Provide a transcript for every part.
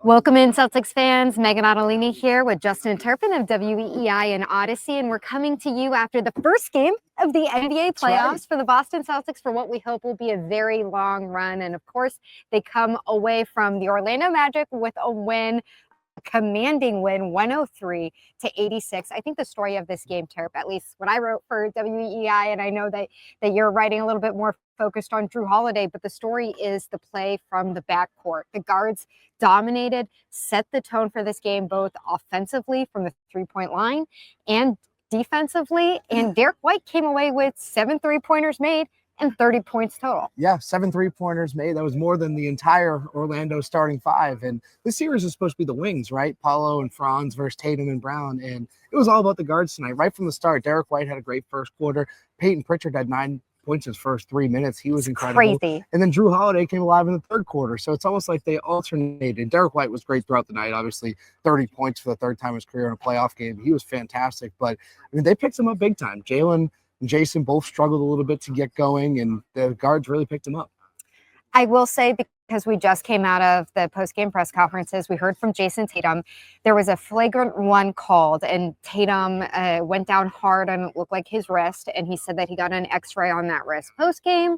Welcome in, Celtics fans. Meghan Ottolini here with Justin Turpin of WEEI and Odyssey, and we're coming to you after the first game of the NBA playoffs for the Boston Celtics for what we hope will be a very long run. And of course, they come away from the Orlando Magic with a win, commanding win, 103-86. I think the story of this game, Terp, at least when I wrote for WEEI, and I know that you're writing a little bit more focused on Jrue Holiday, but the story is the play from the backcourt. The guards dominated, set the tone for this game, both offensively from the three-point line and defensively. And Derek White came away with 7 3-pointers made and 30 points total. Yeah, 7 3-pointers made. That was more than the entire Orlando starting five. And this series is supposed to be the wings, right? Paulo and Franz versus Tatum and Brown. And it was all about the guards tonight. Right from the start, Derek White had a great first quarter. Peyton Pritchard had 9 points in his first 3 minutes. He was incredible. Crazy. And then Jrue Holiday came alive in the third quarter. So it's almost like they alternated. Derek White was great throughout the night. Obviously, 30 points for the third time in his career in a playoff game. He was fantastic. But I mean, they picked him up big time. Jalen and Jason both struggled a little bit to get going, and the guards really picked him up. I will say, because we just came out of the post-game press conferences, we heard from Jason Tatum. There was a flagrant one called, and Tatum went down hard and it looked like his wrist, and he said that he got an x-ray on that wrist post-game.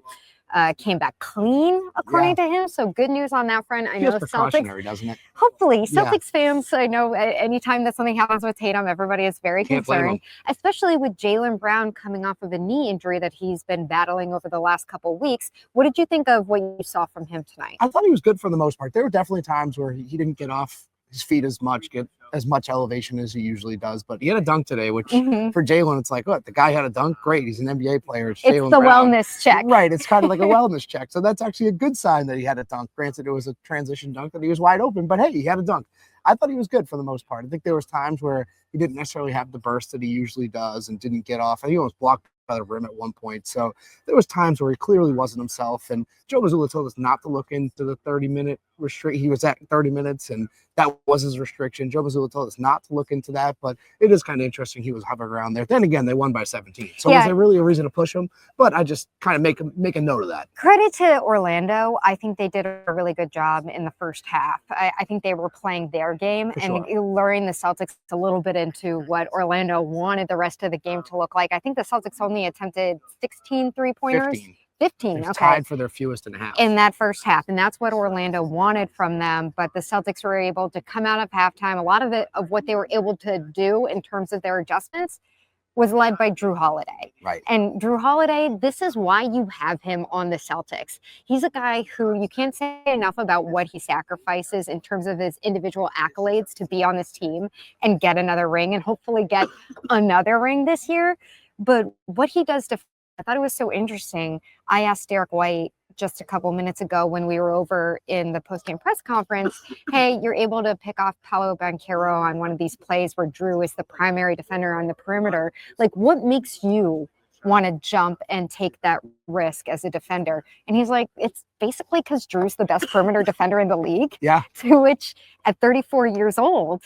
Came back clean, according to him. So good news on that front. I know Celtics, doesn't it? Hopefully, Celtics fans. I know anytime that something happens with Tatum, everybody is very concerned, especially with Jaylen Brown coming off of a knee injury that he's been battling over the last couple of weeks. What did you think of what you saw from him tonight? I thought he was good for the most part. There were definitely times where he didn't get off his feet as much, get as much elevation as he usually does, but he had a dunk today, which for Jalen, it's like, what, the guy had a dunk? Great, he's an NBA player. It's the Brown. Wellness check. Right, it's kind of like a wellness check. So that's actually a good sign that he had a dunk. Granted, it was a transition dunk that he was wide open, but hey, he had a dunk. I thought he was good for the most part. I think there was times where he didn't necessarily have the burst that he usually does and didn't get off. I think he almost blocked by the rim at one point. So there was times where he clearly wasn't himself. And Joe Mazzulla told us not to look into the 30-minute restriction. He was at 30 minutes, and that was his restriction. Joe Mazzulla told us not to look into that, but it is kind of interesting he was hovering around there. Then again, they won by 17. So was there really a reason to push him? But I just kind of make a note of that. Credit to Orlando. I think they did a really good job in the first half. I think they were playing their game and luring the Celtics a little bit into what Orlando wanted the rest of the game to look like. I think the Celtics only attempted 16 3-pointers. 15, okay. Tied for their fewest in half. In that first half, and that's what Orlando wanted from them, but the Celtics were able to come out of halftime. A lot of what they were able to do in terms of their adjustments was led by Jrue Holiday. Right. And Jrue Holiday, this is why you have him on the Celtics. He's a guy who you can't say enough about what he sacrifices in terms of his individual accolades to be on this team and get another ring and hopefully get another ring this year. But what he does to I thought it was so interesting. I asked Derek White just a couple minutes ago when we were over in the post-game press conference, hey, you're able to pick off Paolo Banchero on one of these plays where Jrue is the primary defender on the perimeter. Like, what makes you want to jump and take that risk as a defender? And he's like, it's basically because Drew's the best perimeter defender in the league. Yeah. To which, at 34 years old,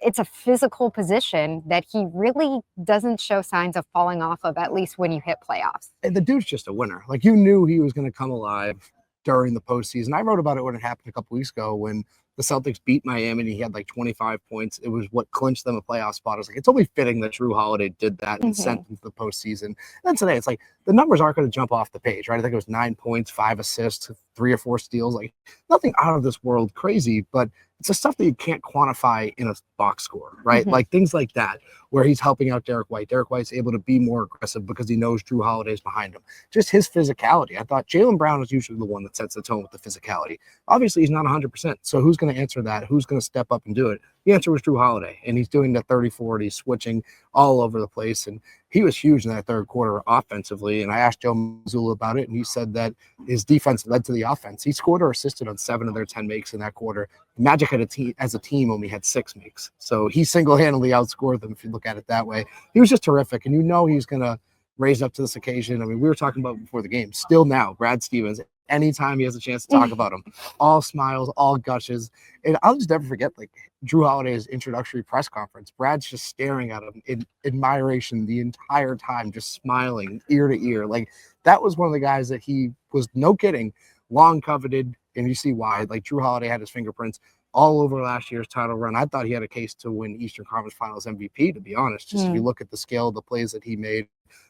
it's a physical position that he really doesn't show signs of falling off of, at least when you hit playoffs. And the dude's just a winner. Like, you knew he was going to come alive during the postseason. I wrote about it when it happened a couple weeks ago when the Celtics beat Miami and he had like 25 points. It was what clinched them a playoff spot. I was like, it's only fitting that Jrue Holiday did that and sent them to the postseason. And then today, it's like the numbers aren't going to jump off the page, right? I think it was 9 points, 5 assists, 3 or 4 steals, like nothing out of this world crazy, but it's the stuff that you can't quantify in a box score, right? Like things like that, where he's helping out Derek White. Derek White's able to be more aggressive because he knows Jrue Holiday's behind him. Just his physicality. I thought Jaylen Brown is usually the one that sets the tone with the physicality. Obviously, he's not 100%. So who's going to answer that? Who's going to step up and do it? The answer was Jrue Holiday, and he's doing the 30-40, switching all over the place. And he was huge in that third quarter offensively. And I asked Joe Mazzulla about it, and he said that his defense led to the offense. He scored or assisted on 7 of their 10 makes in that quarter. Magic had as a team only had 6 makes. So he single-handedly outscored them, if you look at it that way. He was just terrific, and you know he's going to raise up to this occasion. I mean, we were talking about before the game. Still now, Brad Stevens, anytime he has a chance to talk about him, all smiles, all gushes. And I'll just never forget, like, Jrue Holiday's introductory press conference. Brad's just staring at him in admiration the entire time, just smiling ear to ear. Like, that was one of the guys that he was, no kidding, long coveted, and you see why. Like, Jrue Holiday had his fingerprints all over last year's title run. I thought he had a case to win Eastern Conference Finals MVP, to be honest. Just if you look at the scale of the plays that he made,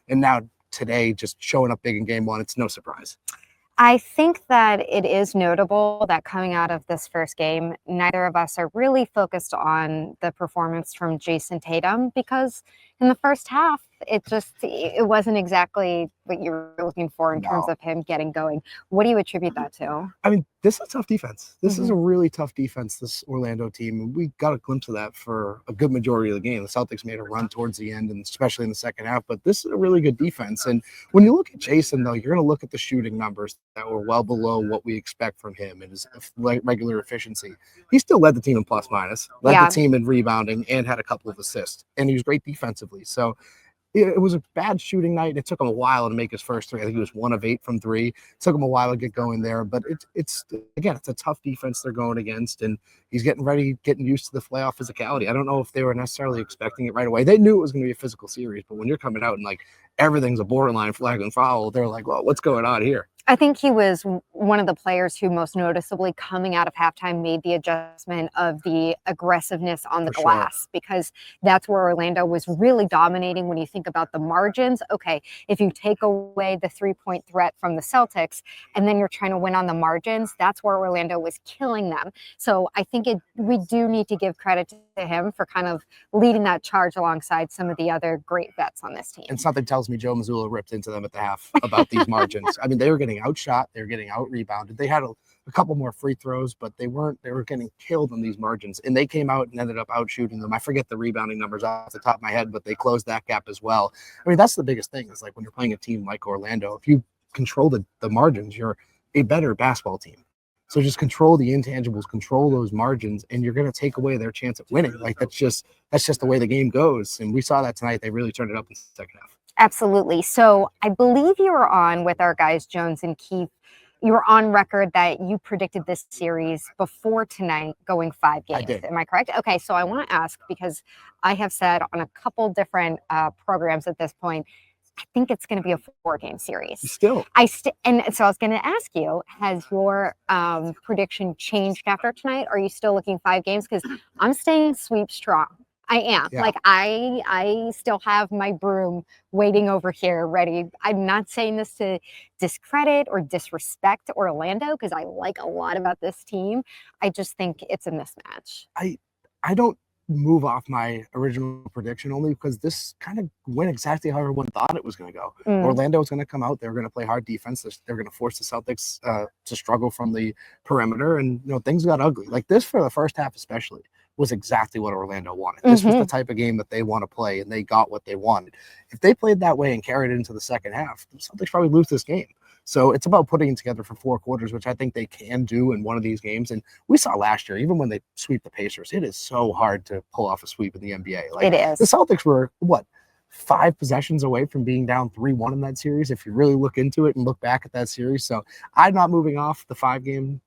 and now today just showing up big in game one, it's no surprise. I think that it is notable that coming out of this first game, neither of us are really focused on the performance from Jason Tatum, because in the first half, it wasn't exactly what you were looking for in terms of him getting going. What do you attribute that to? I mean, this is a tough defense. This is a really tough defense, this Orlando team. And we got a glimpse of that for a good majority of the game. The Celtics made a run towards the end, and especially in the second half. But this is a really good defense. And when you look at Jason, though, you're going to look at the shooting numbers that were well below what we expect from him and his regular efficiency. He still led the team in plus minus, led the team in rebounding, and had a couple of assists. And he was great defensively. So it was a bad shooting night. It took him a while to make his first three. I think he was 1 of 8 from 3. It took him a while to get going there, but it's again, it's a tough defense they're going against, and he's getting used to the playoff physicality. I don't know if they were necessarily expecting it right away. They knew it was going to be a physical series, but when you're coming out and like everything's a borderline flag and foul, they're like, well, what's going on here? I think he was one of the players who most noticeably coming out of halftime made the adjustment of the aggressiveness on the glass, because that's where Orlando was really dominating when you think about the margins. Okay, if you take away the 3-point threat from the Celtics and then you're trying to win on the margins, that's where Orlando was killing them. So I think we do need to give credit to him for kind of leading that charge alongside some of the other great vets on this team. And something tells me Joe Mazzulla ripped into them at the half about these margins. I mean, they were getting outshot, they were getting out rebounded. They had a couple more free throws, but they were getting killed on these margins, and they came out and ended up out shooting them. I forget the rebounding numbers off the top of my head, but they closed that gap as well. I mean, that's the biggest thing, is like when you're playing a team like Orlando, if you control the margins, you're a better basketball team. So just control the intangibles, control those margins, and you're going to take away their chance at winning. Like that's just the way the game goes. And we saw that tonight. They really turned it up in the second half. Absolutely. So I believe you were on with our guys, Jones and Keith. You were on record that you predicted this series before tonight going 5 games. I did. Am I correct? Okay, so I want to ask, because I have said on a couple different programs at this point, I think it's going to be a 4-game series. Still. And so I was going to ask you, has your prediction changed after tonight? Are you still looking 5 games? Because I'm staying sweep strong. I am. Yeah. Like I still have my broom waiting over here ready. I'm not saying this to discredit or disrespect Orlando, because I like a lot about this team. I just think it's a mismatch. I don't move off my original prediction, only because this kind of went exactly how everyone thought it was going to go. Orlando was going to come out. They were going to play hard defense. They're going to force the Celtics to struggle from the perimeter, and things got ugly. Like this for the first half especially was exactly what Orlando wanted. This was the type of game that they want to play, and they got what they wanted. If they played that way and carried it into the second half, the Celtics probably lose this game. So it's about putting it together for 4 quarters, which I think they can do in one of these games. And we saw last year, even when they sweep the Pacers, it is so hard to pull off a sweep in the NBA. Like, it is. The Celtics were, 5 possessions away from being down 3-1 in that series, if you really look into it and look back at that series. So I'm not moving off the 5-game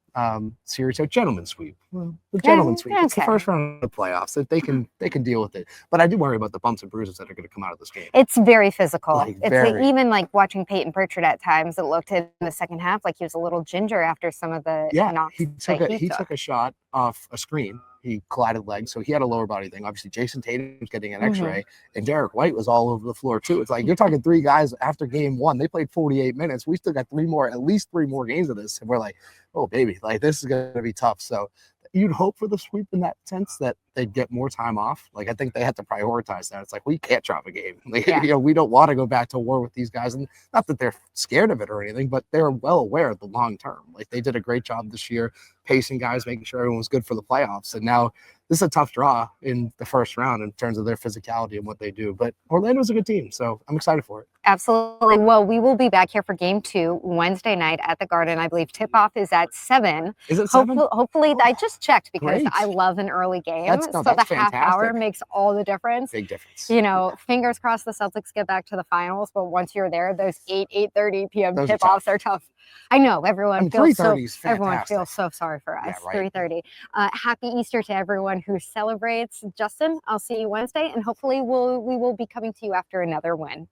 series. So gentleman sweep. Well, the gentleman sweep. Okay. It's the first round of the playoffs. If they can deal with it. But I do worry about the bumps and bruises that are going to come out of this game. It's very physical. Even like watching Peyton Pritchard at times, it looked in the second half like he was a little ginger after some of the knocks. He took a shot off a screen. He collided legs, so he had a lower body thing. Obviously, Jason Tatum was getting an X-ray, and Derek White was all over the floor too. It's like you're talking 3 guys after game 1. They played 48 minutes. We still got at least 3 more games of this, and we're like, oh baby, like this is going to be tough. So you'd hope for the sweep in that sense, that they'd get more time off. Like I think they had to prioritize that. It's like we can't drop a game. Like, we don't want to go back to war with these guys, and not that they're scared of it or anything, but they're well aware of the long term. Like they did a great job this year, pacing guys, making sure everyone was good for the playoffs. And now this is a tough draw in the first round in terms of their physicality and what they do. But Orlando's a good team, so I'm excited for it. Absolutely. Well, we will be back here for game 2 Wednesday night at the Garden. I believe tip-off is at 7. Is it 7? Hopefully, I just checked because I love an early game. That's the fantastic. half hour makes all the difference. Big difference. Fingers crossed the Celtics get back to the finals, but once you're there, those 8:30 p.m. Those tip-offs are tough. I know everyone feels so sorry for us. Yeah, right. 3:30. Happy Easter to everyone who celebrates. Justin, I'll see you Wednesday, and hopefully we will be coming to you after another win.